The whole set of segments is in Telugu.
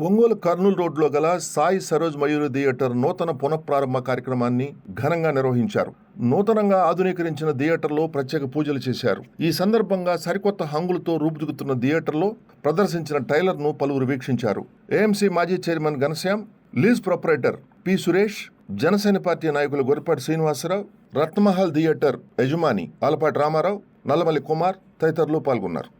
ఒంగోలు కర్నూలు రోడ్లో గల సాయి సరోజ్ మయూరి థియేటర్ నూతన పునఃప్రారంభ కార్యక్రమాన్ని ఘనంగా నిర్వహించారు. నూతనంగా ఆధునీకరించిన థియేటర్లో ప్రత్యేక పూజలు చేశారు. ఈ సందర్భంగా సరికొత్త హంగులతో రూపుదిద్దుతున్న థియేటర్లో ప్రదర్శించిన ట్రైలర్ను పలువురు వీక్షించారు. ఏఎంసీ మాజీ chairman Ghanshyam, lease proprietor P Suresh, Janasena party నాయకులు గొరిపాటి శ్రీనివాసరావు, రత్నమహల్ థియేటర్ యజమాని ఆలపాటి రామారావు, నల్లమల్లి కుమార్ తదితరులు పాల్గొన్నారు.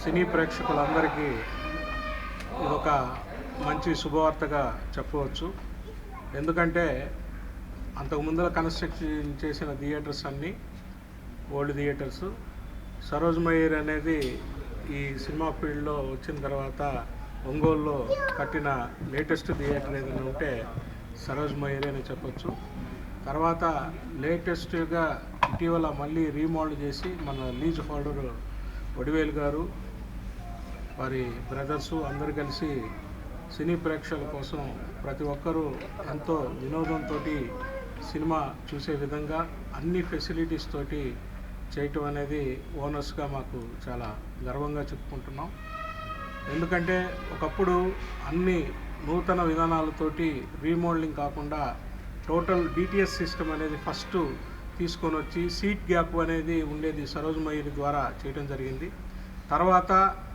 సినీ ప్రేక్షకులందరికీ ఇదొక మంచి శుభవార్తగా చెప్పవచ్చు. ఎందుకంటే అంతకుముందర కన్స్ట్రక్షన్ చేసిన థియేటర్స్ అన్నీ ఓల్డ్ థియేటర్స్. సరోజ్ మయూరి అనేది ఈ సినిమా ఫీల్డ్లో వచ్చిన తర్వాత ఒంగోలులో కట్టిన లేటెస్ట్ థియేటర్ ఏదైనా ఉంటే సరోజ్ మయూరి అని చెప్పొచ్చు. తర్వాత లేటెస్ట్గా ఇటీవల మళ్ళీ రీమోడల్ చేసి మన లీజ్ హోల్డర్ వడివేలు గారు, వారి బ్రదర్సు అందరు కలిసి సినీ ప్రేక్షకుల కోసం ప్రతి ఒక్కరూ ఎంతో వినోదంతో సినిమా చూసే విధంగా అన్ని ఫెసిలిటీస్ తోటి చేయటం అనేది ఓనర్స్గా మాకు చాలా గర్వంగా చెప్పుకుంటున్నాం. ఎందుకంటే ఒకప్పుడు అన్ని నూతన విధానాలతోటి రీమోడలింగ్ కాకుండా టోటల్ డిటిఎస్ సిస్టమ్ అనేది ఫస్ట్ తీసుకొని వచ్చి సీట్ గ్యాప్ అనేది ఉండేది సరోజ్ మయూరి ద్వారా చేయడం జరిగింది. తర్వాత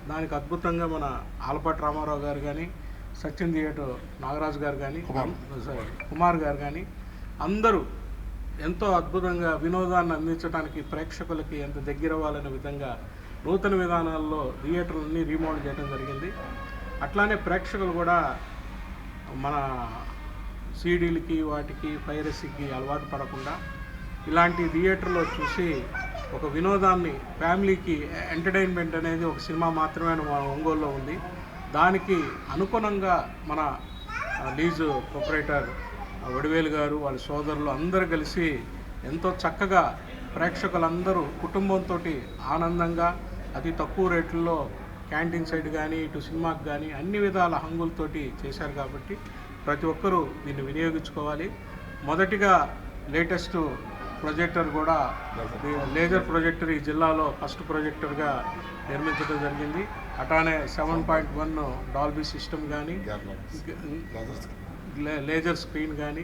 దానికి అద్భుతంగా మన ఆలపాటి రామారావు గారు కానీ, సచిన్ థియేటర్ నాగరాజు గారు కానీ, కుమార్ గారు కానీ అందరూ ఎంతో అద్భుతంగా వినోదాన్ని అందించడానికి ప్రేక్షకులకి ఎంత దగ్గర అవ్వాలనే విధంగా నూతన విధానాల్లో థియేటర్లన్నీ రీమోడల్ చేయడం జరిగింది. అట్లానే ప్రేక్షకులు కూడా మన సీడీలకి వాటికి పైరసీకి అలవాటు పడకుండా ఇలాంటి థియేటర్లో చూసి ఒక వినోదాన్ని ఫ్యామిలీకి ఎంటర్టైన్మెంట్ అనేది ఒక సినిమా మాత్రమే మన ఒంగోలులో ఉంది. దానికి అనుగుణంగా మన లీజు ప్రొపరేటర్ వడివేలు గారు వాళ్ళ సోదరులు అందరూ కలిసి ఎంతో చక్కగా ప్రేక్షకులందరూ కుటుంబంతో ఆనందంగా అతి తక్కువ రేట్లలో క్యాంటీన్ సైడ్ కానీ ఇటు సినిమాకి కానీ అన్ని విధాల హంగులతోటి చేశారు. కాబట్టి ప్రతి ఒక్కరూ దీన్ని వినియోగించుకోవాలి. మొదటిగా లేటెస్ట్ ప్రొజెక్టర్ కూడా లేజర్ ప్రొజెక్టర్ ఈ జిల్లాలో ఫస్ట్ ప్రొజెక్టర్గా నిర్మించడం జరిగింది. అట్లానే 7.1 డాల్బీ సిస్టమ్ కానీ లేజర్ స్క్రీన్ కానీ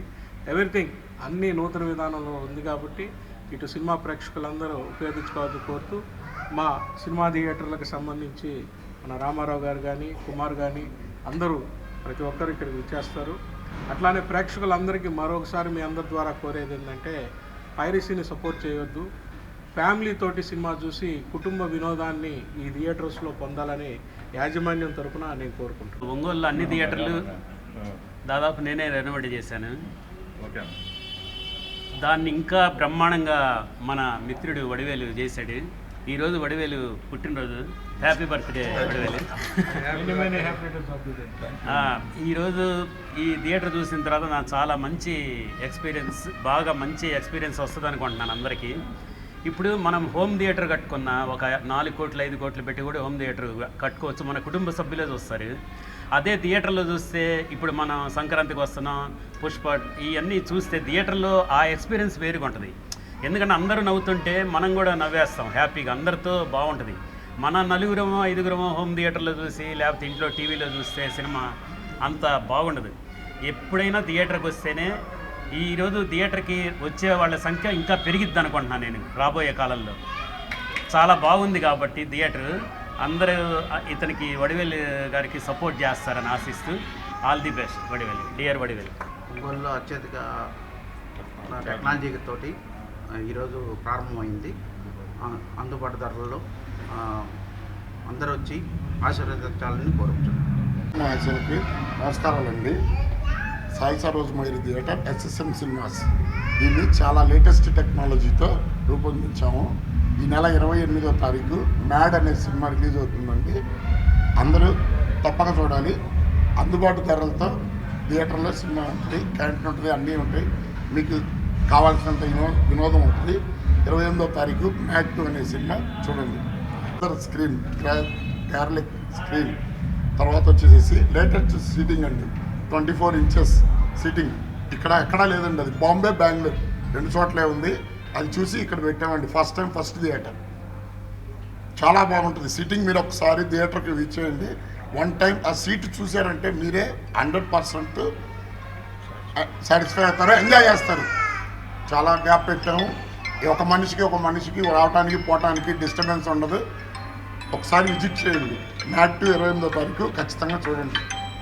ఎవ్రీథింగ్ అన్నీ నూతన విధానంలో ఉంది. కాబట్టి ఇటు సినిమా ప్రేక్షకులందరూ ఉపయోగించుకోవాలని కోరుతూ మా సినిమా థియేటర్లకు సంబంధించి మన రామారావు గారు కానీ కుమార్ కానీ అందరూ ప్రతి ఒక్కరు ఇక్కడికి వచ్చేస్తారు. అట్లానే ప్రేక్షకులందరికీ మరొకసారి మీ అందరి ద్వారా కోరేది ఏంటంటే పైరసీని సపోర్ట్ చేయవద్దు. ఫ్యామిలీ తోటి సినిమా చూసి కుటుంబ వినోదాన్ని ఈ థియేటర్స్లో పొందాలని యాజమాన్యం తరపున నేను కోరుకుంటున్నాను. ఒంగోలులో అన్ని థియేటర్లు దాదాపు నేనే రెనోవేట్ చేశాను. దాన్ని ఇంకా బ్రహ్మాండంగా మన మిత్రుడు వడివేలు చేశాడు. ఈరోజు వడివేలు పుట్టినరోజు. Happy birthday Vadivelu. ఈరోజు ఈ థియేటర్ చూసిన తర్వాత నాకు చాలా మంచి ఎక్స్పీరియన్స్, బాగా మంచి ఎక్స్పీరియన్స్ వస్తుంది అనుకుంటున్నాను అందరికీ. ఇప్పుడు మనం హోమ్ థియేటర్ కట్టుకున్న ఒక 4 కోట్లు 5 కోట్లు పెట్టి కూడా హోమ్ థియేటర్ కట్టుకోవచ్చు. మన కుటుంబ సభ్యులే చూస్తారు. అదే థియేటర్లో చూస్తే ఇప్పుడు మనం సంక్రాంతికి వస్తున్నాం, పుష్ప ఇవన్నీ చూస్తే థియేటర్లో ఆ ఎక్స్పీరియన్స్ వేరుగా ఉంటుంది. ఎందుకంటే అందరూ నవ్వుతుంటే మనం కూడా నవ్వేస్తాం హ్యాపీగా, అందరితో బాగుంటుంది. మన 4గురమో 5గురమో హోమ్ థియేటర్లో చూసి లేకపోతే ఇంట్లో టీవీలో చూస్తే సినిమా అంత బాగుండదు. ఎప్పుడైనా థియేటర్కి వస్తేనే ఈరోజు థియేటర్కి వచ్చే వాళ్ళ సంఖ్య ఇంకా పెరిగిద్ది అనుకుంటున్నాను నేను రాబోయే కాలంలో. చాలా బాగుంది కాబట్టి థియేటర్ అందరూ ఇతనికి వడివేలు గారికి సపోర్ట్ చేస్తారని ఆశిస్తూ all the best Vadivelu, dear Vadivelu. ఒంగోలులో అత్యధిక టెక్నాలజీ తోటి ఈరోజు ప్రారంభమైంది. అందుబాటు ధరలలో అందరూ వచ్చి ఆశీర్వదించాలని కోరుకుంటున్నాను. ఆశలకి నమస్కారాలండి. Sai Saroj Mayuri theatre SSM cinemas దీన్ని చాలా లేటెస్ట్ టెక్నాలజీతో రూపొందించాము. ఈ నెల 28వ తారీఖు మ్యాడ్ అనే సినిమా రిలీజ్ అవుతుందండి. అందరూ తప్పక చూడాలి. అందుబాటు ధరలతో థియేటర్లో సినిమా ఉంటుంది, క్యాంటీన్ ఉంటుంది, అన్నీ ఉంటాయి. మీకు కావాల్సినంత వినోదం ఉంటుంది. 28వ తారీఖు మ్యాడ్ 2 అనే సినిమా చూడండి. స్క్రీన్ క్యారలిక్ స్క్రీన్ తర్వాత వచ్చేసి లేటెస్ట్ సీటింగ్ అండి. 24 ఇంచెస్ సీటింగ్ ఇక్కడ ఎక్కడా లేదండి. అది బాంబే, బెంగళూరు 2 చోట్లే ఉంది. అది చూసి ఇక్కడ పెట్టామండి. ఫస్ట్ టైం ఫస్ట్ థియేటర్ చాలా బాగుంటుంది సీటింగ్. మీరు ఒకసారి థియేటర్కి విజిట్ చేయండి. 1 టైం ఆ సీట్ చూసారంటే మీరే 100% సాటిస్ఫై అవుతారు, ఎంజాయ్ చేస్తారు. చాలా గ్యాప్ పెట్టాము. ఒక మనిషికి రావడానికి పోవటానికి డిస్టర్బెన్స్ ఉండదు. ఒకసారి విజిట్ చేయండి. మ్యాడ్ 2 28వ తారీఖు ఖచ్చితంగా చూడండి.